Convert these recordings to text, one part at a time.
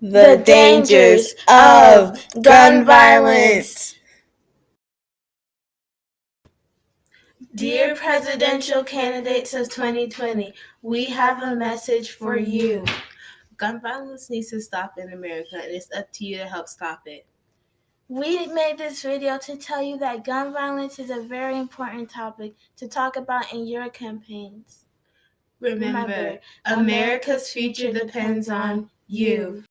the dangers of gun violence. Dear presidential candidates of 2020, we have a message for you. Gun violence needs to stop in America, and it's up to you to help stop it. We made this video to tell you that gun violence is a very important topic to talk about in your campaigns. Remember, America's future depends on you.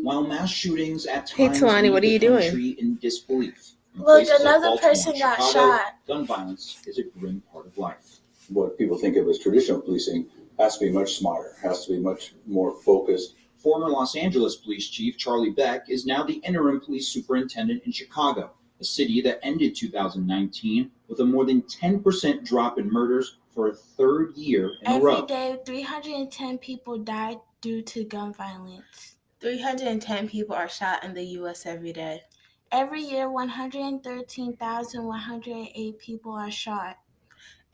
While mass shootings at Hey, times Tawani, what are you leave the doing? country in disbelief. In Look, places like another Baltimore person and got Chicago, shot. gun violence is a grim part of life. What people think of as traditional policing has to be much smarter, has to be much more focused. Former Los Angeles Police Chief Charlie Beck is now the interim police superintendent in Chicago, a city that ended 2019 with a more than 10% drop in murders for a third year in a row. Every day, 310 people die due to gun violence. 310 people are shot in the U.S. every day. Every year, 113,108 people are shot.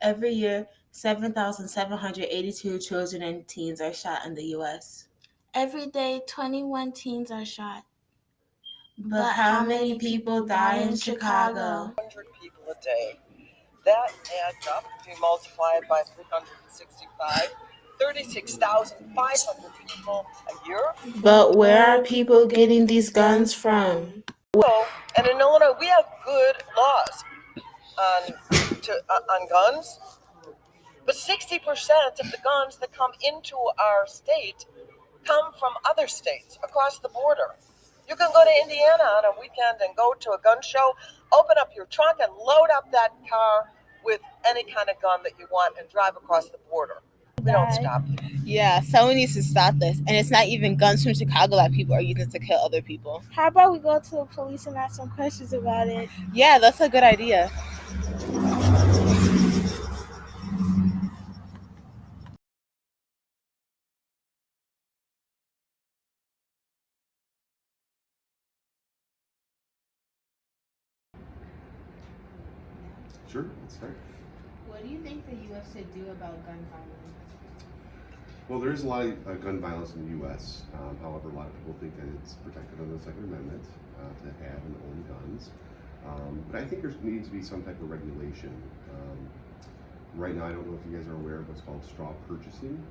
Every year, 7,782 children and teens are shot in the U.S. Every day, 21 teens are shot. But how many people die in Chicago? 100 people a day. That adds up, if you multiply it by 365, 36,500 people a year. But where are people getting these guns from? And in Illinois, we have good laws on guns, but 60% of the guns that come into our state come from other states across the border. You can go to Indiana on a weekend and go to a gun show, open up your trunk and load up that car with any kind of gun that you want and drive across the border. We don't stop you. Yeah, someone needs to stop this. And it's not even guns from Chicago that people are using to kill other people. How about we go to the police and ask some questions about it? Yeah, that's a good idea. Sure, let's start. What do you think the U.S. should do about gun violence? Well, there is a lot of gun violence in the U.S. However, a lot of people think that it's protected under the Second Amendment to have and own guns. But I think there needs to be some type of regulation. Right now, I don't know if you guys are aware of what's called straw purchasing.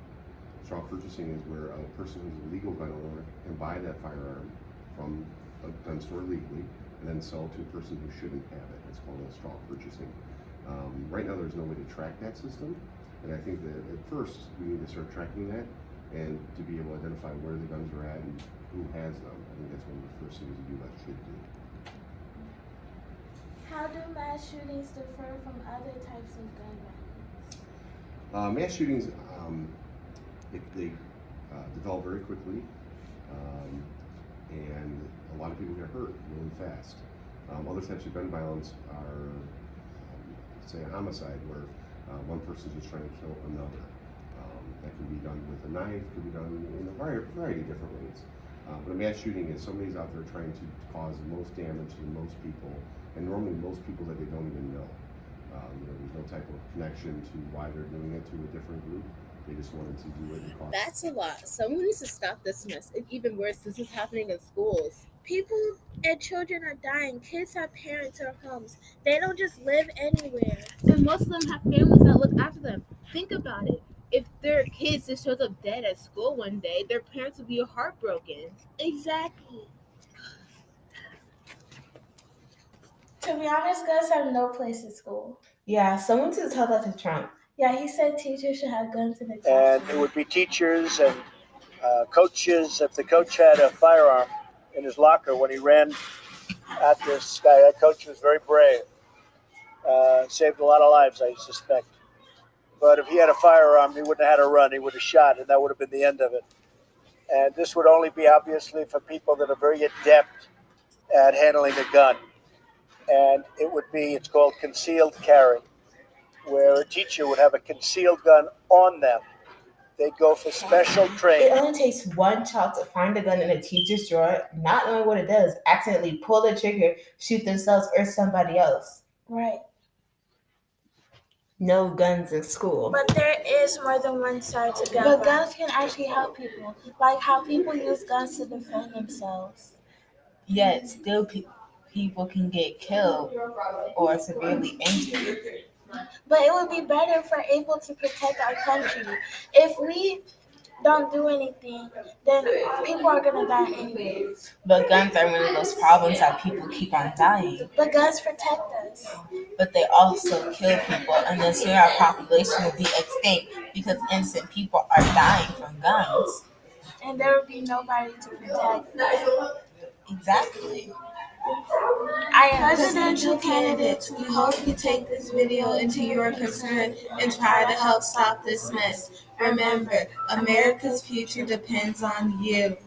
Straw purchasing is where a person who's a legal gun owner can buy that firearm from a gun store legally and then sell to a person who shouldn't have it. It's called a straw purchasing. Right now, there's no way to track that system. And I think that at first we need to start tracking that and to be able to identify where the guns are at and who has them. I think that's one of the first things the U.S. should do. How do mass shootings differ from other types of gun violence? Mass shootings, they develop very quickly, and a lot of people get hurt really fast. Other types of gun violence are, say, a homicide, where one person's just trying to kill another. That can be done with a knife, could be done in a variety of different ways. But a mass shooting is somebody's out there trying to cause the most damage to most people, and normally most people that they don't even know. There's no type of connection to why they're doing it to a different group. They just wanted to do it. That's a lot. Someone needs to stop this mess. And even worse, this is happening in schools. People and children are dying. Kids have parents or homes. They don't just live anywhere. And most of them have families that look after them. Think about it. If their kids just shows up dead at school one day, their parents would be heartbroken. Exactly. To be honest, guns have no place in school. Yeah, someone should tell that to Trump. Yeah, he said teachers should have guns in the classroom. And it would be teachers and coaches. If the coach had a firearm in his locker when he ran at this guy, that coach was very brave. Saved a lot of lives, I suspect. But if he had a firearm, he wouldn't have had a run. He would have shot, and that would have been the end of it. And this would only be obviously for people that are very adept at handling a gun. And it's called concealed carry, where a teacher would have a concealed gun on them. They'd go for special training. It only takes one child to find a gun in a teacher's drawer, not knowing what it does, accidentally pull the trigger, shoot themselves or somebody else. Right. no guns in school. But there is more than one side to gun. But guns can actually help people, like how people use guns to defend themselves. Yet still people can get killed or severely injured. But it would be better if we're able to protect our country. If we don't do anything, then people are gonna die anyways. But guns are one of those problems that people keep on dying. But guns protect us. But they also kill people, and then soon our population will be extinct because innocent people are dying from guns. And there will be nobody to protect us. Exactly. I am presidential candidates. We hope you take this video into your concern and try to help stop this mess. Remember, America's future depends on you.